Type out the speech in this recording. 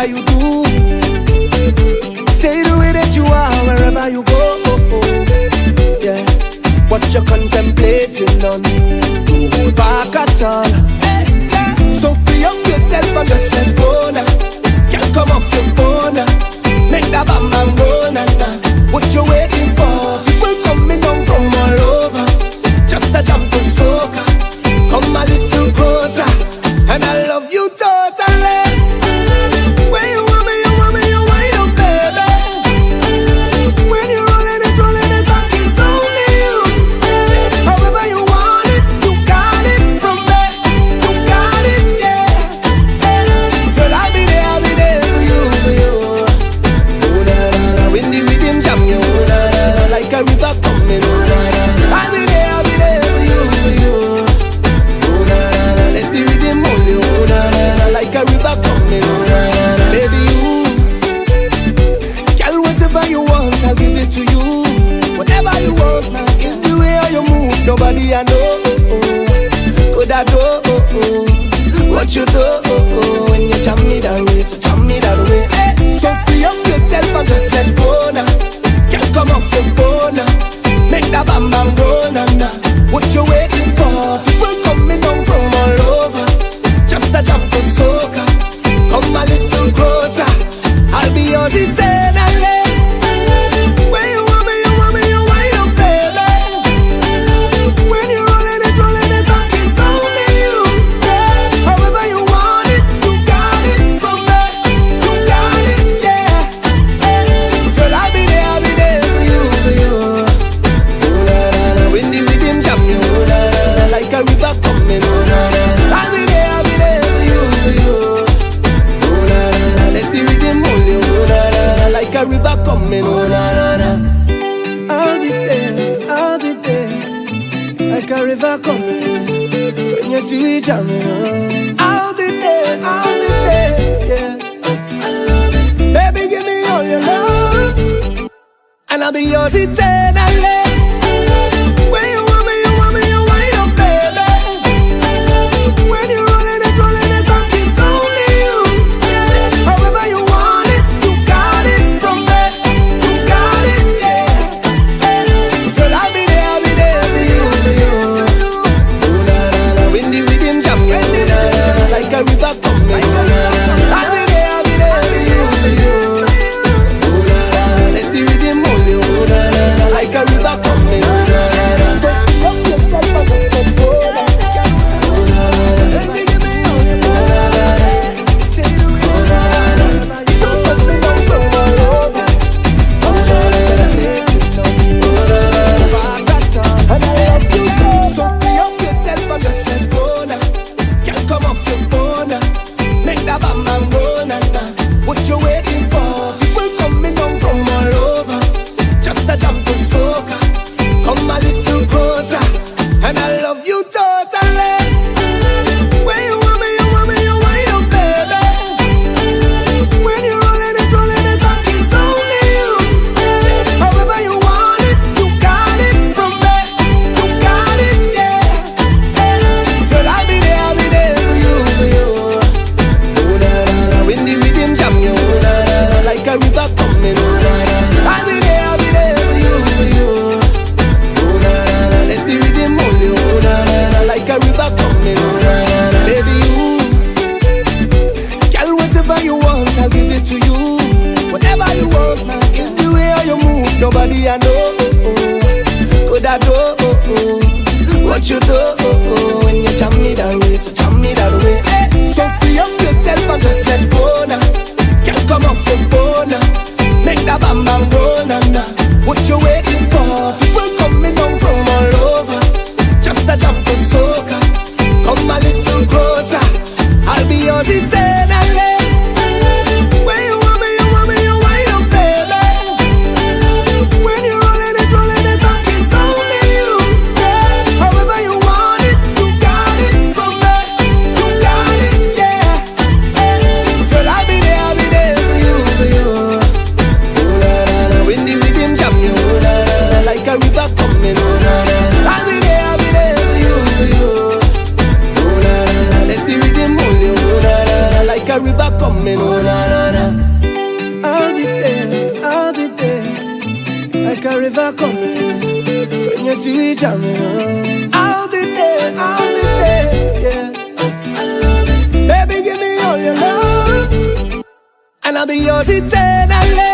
whatever you do, stay the way that you are wherever you go. Yeah, what you're contemplating on, don't hold back at all. So free up yourself and just let go now. Can't come off your phone now. Make that bam bam go na na. What you waiting for? People coming down from all over, just a jump to soca. Come a little closer, and I love you totally. When you want me, you want me, you wind up, baby. When you rolling it back, it's only you. Yeah. However you want it, you got it from there. You got it, yeah. Girl, I'll be there for you, for you. Oh na na na, when the rhythm jam you, oh na na na, like a river coming, oh na na na. I'll be there for you, for you. Oh na na na, let the rhythm hold you, oh na na na, like a river coming, oh na na na. Baby you, girl, whatever you want, I'll give it to you. Whatever you want now, is the way how you move. Nobody I know, could I do what you do when you jam me that way, so jam me that way. So free up yourself and just let go now. Can't come off your phone now. Make that bam bam go na na. What you waiting for? People coming down from all over, just a jump to soca. Come a little closer, I'll be yours eternally. When you want me, you wind up, baby. When you rolling it back, it's only you. Yeah. However you want it, you got it from there. You got it, yeah. Girl, I'll be there for you, for you. Oh na na na, when the rhythm jam you, oh na na na, like a river coming, oh na na na. I'll be there for you, for you. Oh na na na, let the rhythm hold you, oh na na na, like a river coming, oh na na na. I'll be there, like a river coming. When you see we jamming, oh. I'll be there, yeah. I love it. Baby, give me all your love, and I'll be yours eternally. When you want me, you wind up, baby. When you rolling it back, it's only you. Yeah. However you want it, you got it from there. You got it, yeah. Girl, I'll be there for you, for you. Oh na na na, when the rhythm jam you, oh na na na, like a river coming, oh na na na. I'll be there for you, for you. Oh na na na, let the rhythm hold you, oh na na na, like a river coming, oh na na na. So free up yourself and just let go now. Can't come off your phone now. Make that bam bam go na na. What you waiting for? People coming down from all over, just a jump to soca. Come a little closer, and I love you totally. When you want me, you wind up, baby. When you rolling it back, it's only you. Yeah. However you want it, you got it from there. You got it, yeah. Girl, I'll be there for you, for you. Oh na na na, when the rhythm jam you, oh na na na, like a river coming, oh na na na. I'll be there for you, for you. Oh na na na, let the rhythm hold you, oh na na na, like a river coming, oh na na na. Baby you, girl, whatever you want, I'll give it to you. Whatever you want now, is the way how you move. Nobody I know, could I do what you do when you jam me that way, so jam me that way. So free up yourself and just let go now. Can't come off your phone now. Make that bam bam go na na. What you waiting for? People coming down from all over, just a jump to soca. Come a little closer, I'll be yours eternally. When you want me, you wind up, baby. When you rolling it back, it's only you. Yeah. However you want it, you got it from there. You got it, yeah. Girl, I'll be there for you, for you. Oh na na na, when the rhythm jam you, oh na na na, like a river coming, oh na na na. I'll be there for you, for you. Oh na na na, let the rhythm hold you, oh na na na. I'll be yours eternally.